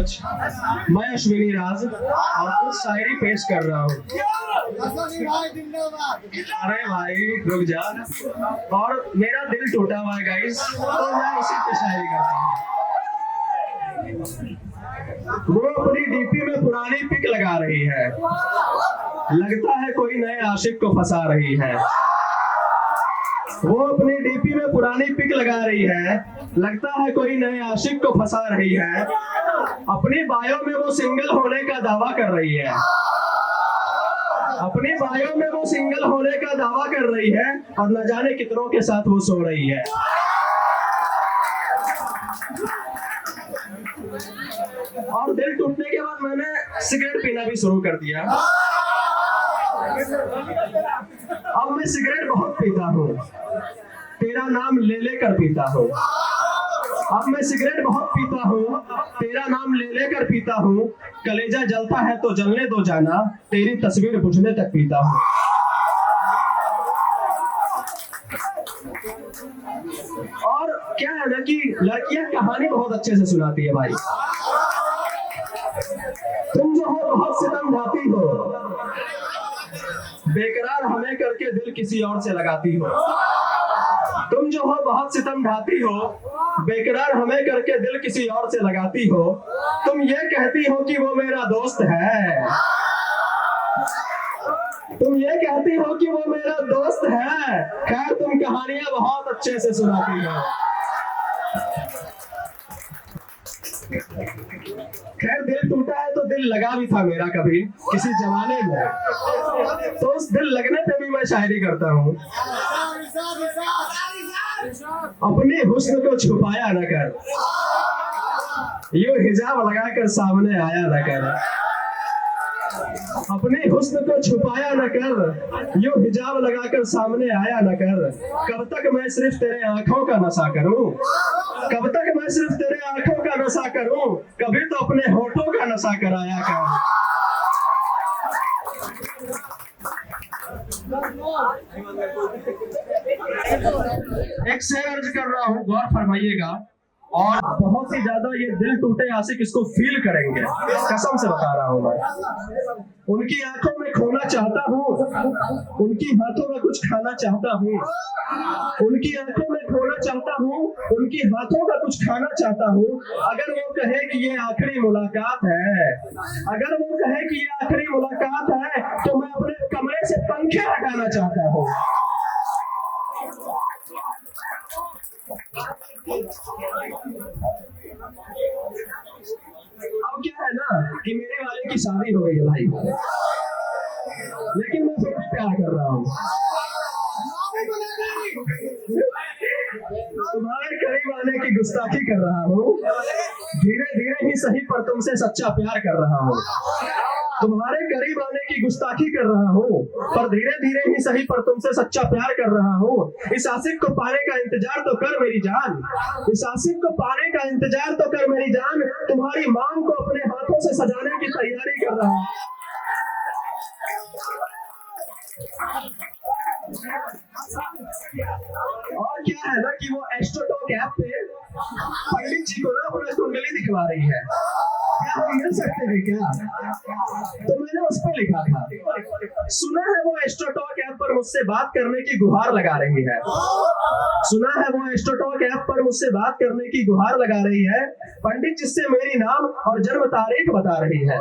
Much. मैं अश्विनी राज आपको शायरी पेश कर रहा हूँ। अरे भाई रुक जा। और मेरा दिल टूटा हुआ है गाइस, तो मैं उसी पे शायरी करता हूँ। वो अपनी डीपी में पुरानी पिक लगा रही है, लगता है कोई नए आशिक को फंसा रही है। वो अपनी डीपी में पुरानी पिक लगा रही है, लगता है कोई नए आशिक को फंसा रही है। अपनी बायो में वो सिंगल होने का दावा कर रही है, अपनी बायो में वो सिंगल होने का दावा कर रही है, और न जाने कितनों के साथ वो सो रही है। और दिल टूटने के बाद मैंने सिगरेट पीना भी शुरू कर दिया। अब मैं सिगरेट बहुत पीता हूँ, तेरा नाम ले लेकर पीता हूँ। अब मैं सिगरेट बहुत पीता हूँ, तेरा नाम ले लेकर पीता हूँ। कलेजा जलता है तो जलने दो जाना, तेरी तस्वीर बुझने तक पीता हूँ। और क्या है ना कि लड़कियां कहानी बहुत अच्छे से सुनाती है भाई। तुम जो हो बहुत सितम ढाती हो, बेकरार हमें करके दिल किसी और से लगाती हो। तुम जो हो बहुत सितम ढाती हो, बेकरार हमें करके दिल किसी और से लगाती हो। तुम ये कहती हो कि वो मेरा दोस्त है, तुम ये कहती हो कि वो मेरा दोस्त है। खैर तुम कहानियां बहुत अच्छे से सुनाती हो। खैर दिल टूटा है तो दिल लगा भी था मेरा कभी किसी जमाने में, तो उस दिल लगने पे भी मैं शायरी करता हूँ। अपने हुस्न को छुपाया न कर, यूं हिजाब लगाकर सामने आया न कर। अपने हुस्न को छुपाया न कर, यूं हिजाब लगाकर सामने आया न कर। कब तक मैं सिर्फ तेरे आंखों का नशा करूं, कब तक मैं सिर्फ तेरे आंखों का नशा करूं। कभी तो अपने होठों का नशा कराया कर। एक शेर अर्ज कर रहा हूँ, गौर फरमाइएगा। और बहुत ही ज्यादा ये दिल टूटे आशिक इसको फील करेंगे, कसम से बता रहा हूँ मैं। उनकी आंखों में खोना चाहता हूँ, उनकी हाथों में कुछ खाना चाहता हूँ। उनकी आंखों में खोना चाहता हूँ, उनकी हाथों का कुछ खाना चाहता हूँ। अगर वो कहे कि ये आखिरी मुलाकात है, अगर वो कहे कि ये आखिरी मुलाकात है, तो मैं अपने कमरे से पंखे हटाना चाहता हूँ। अब क्या है ना कि मेरे वाले की शादी हो गई है भाई, लेकिन मैं फिर भी प्यार कर रहा हूँ। तुम्हारे करीब आने की गुस्ताखी कर रहा हूँ, धीरे धीरे ही सही पर तुमसे सच्चा प्यार कर रहा हूँ। तुम्हारे करीब आने की गुस्ताखी कर रहा हूँ, पर धीरे धीरे ही सही पर तुमसे सच्चा प्यार कर रहा हूँ। इस आशिक को पाने का इंतजार तो कर मेरी जान, इस आशिक को पाने का इंतजार तो कर मेरी जान। तुम्हारी मांग को अपने हाथों से सजाने की तैयारी कर रहा हूँ। और क्या है ना कि वो एस्ट्रोटॉक ऐप पे पंडित जी को ना अपना कुंडली दिखवा रही है। क्या हम मिल सकते हैं क्या? तो मैंने उस पर लिखा था, सुना है वो एस्ट्रोटॉक ऐप पर मुझसे बात करने की गुहार लगा रही है। सुना है वो एस्ट्रोटॉक ऐप पर मुझसे बात करने की गुहार लगा रही है। पंडित जी से मेरी नाम और जन्म तारीख बता रही है,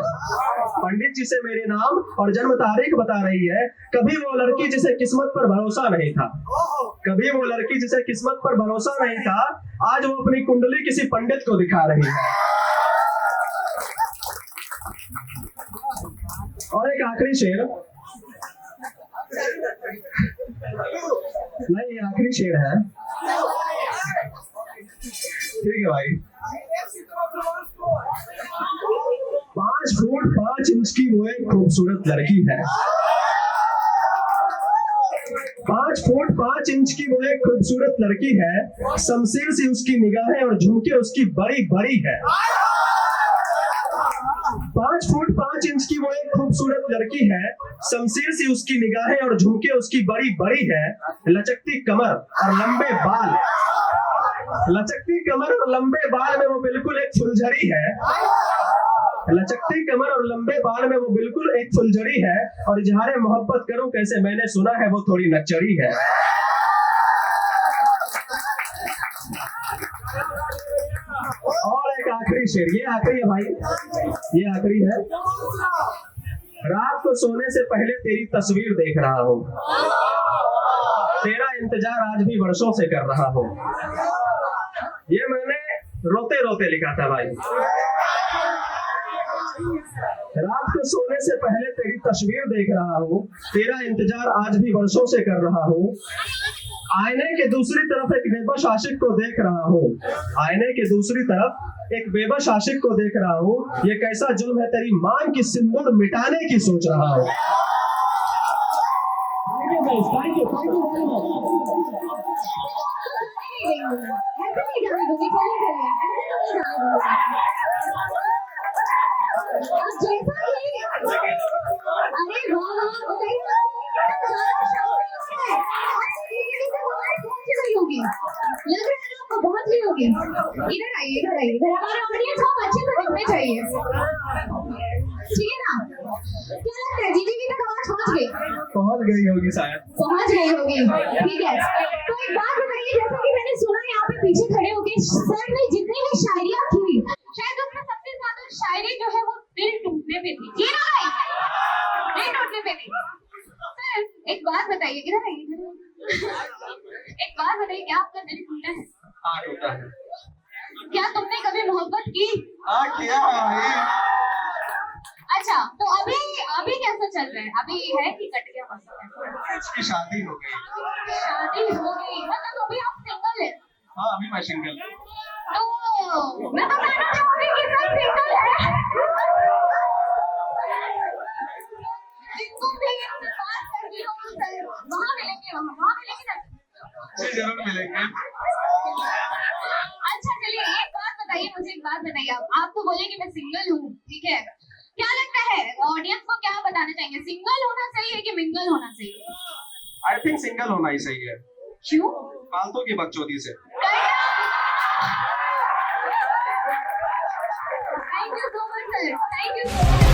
पंडित जी से मेरे नाम और जन्म तारीख बता रही है। कभी वो लड़की जिसे किस्मत पर भरोसा नहीं था, कभी वो लड़की जिसे किस्मत पर भरोसा नहीं था, आज वो अपनी कुंडली किसी पंडित को दिखा रही है। और एक आखिरी शेर, नहीं ये आखिरी शेर है, ठीक है भाई। 5 फुट 5 इंच की वो एक खूबसूरत लड़की है, 5 फुट 5 इंच की वो एक खूबसूरत लड़की है। शमशीर सी उसकी निगाहें और झुमके उसकी बड़ी बड़ी है। 5 फुट 5 इंच की वो एक खूबसूरत लड़की है, शमशीर सी उसकी निगाहें और झुमके उसकी बड़ी बड़ी है। लचकती कमर और लंबे बाल, लचकती कमर और लंबे बाल में वो बिल्कुल एक फुलझड़ी है। लचकती कमर और लंबे बाल में वो बिल्कुल एक फुलझड़ी है, और इजहारे मोहब्बत करूं कैसे मैंने सुना है वो थोड़ी नकचड़ी है। और एक आखिरी शेर, ये आखिरी है भाई, ये आखिरी है। रात को सोने से पहले तेरी तस्वीर देख रहा हूँ, तेरा इंतजार आज भी वर्षों से कर रहा हूँ। ये मैंने रोते रोते लिखा था भाई। रात को सोने से पहले तेरी तस्वीर देख रहा हूँ, तेरा इंतजार आज भी वर्षों से कर रहा हूँ। आईने के दूसरी तरफ एक बेबस आशिक को देख रहा हूँ, आईने के दूसरी तरफ एक बेबस आशिक को देख रहा हूँ। ये कैसा जुल्म है तेरी मांग की सिंदूर मिटाने की सोच रहा हूँ। बहुत ही होगी। इधर आइए, इधर आइए, इधर हमारे ऑडियंस को अच्छे से दिखने चाहिए, ठीक है ना? क्या लगता है जीजी तक आवाज पहुंच गई होगी शायद, पहुंच गई होगी, ठीक है। तो एक बात बताइए, जैसा कि मैंने सुना यहाँ पे पीछे खड़े होके सर ने जितनी भी शायरियाँ की, शायद उसमें सबसे ज्यादा शायरी जो है वो दिल टूटने पे थी, ये ना भाई, दिल टूटने पे थी। सर एक बात बताइए, इधर आइए, एक बात बताइए, क्या आपका दिल टूटा है? हाँ टूटा है। क्या तुमने कभी मोहब्बत की? हाँ किया है। अच्छा, तो अभी अभी कैसा चल रहा है? अभी है कि कट गया मसला? इसकी शादी हो गई। शादी हो गई, मतलब अभी आप सिंगल है? हाँ अभी मैं सिंगल। तो मैं तो कहना चाहूंगी कि सर सिंगल है, जिनको भी इससे बात करनी हो सर वहाँ मिलेंगे, वहाँ मिलेंगे ना? जी जरूर मिलेंगे। अच्छा चलिए, एक बात बताइए मुझे, एक बात बताइए, आप तो बोले कि मैं सिंगल हूँ, ठीक है? क्या लगता है ऑडियंस को, क्या बताना चाहेंगे, सिंगल होना सही है कि मिंगल होना सही है? आई थिंक सिंगल होना ही सही है। क्यों? फालतू की बकचोदी से। Thank you so much sir, thank you so much.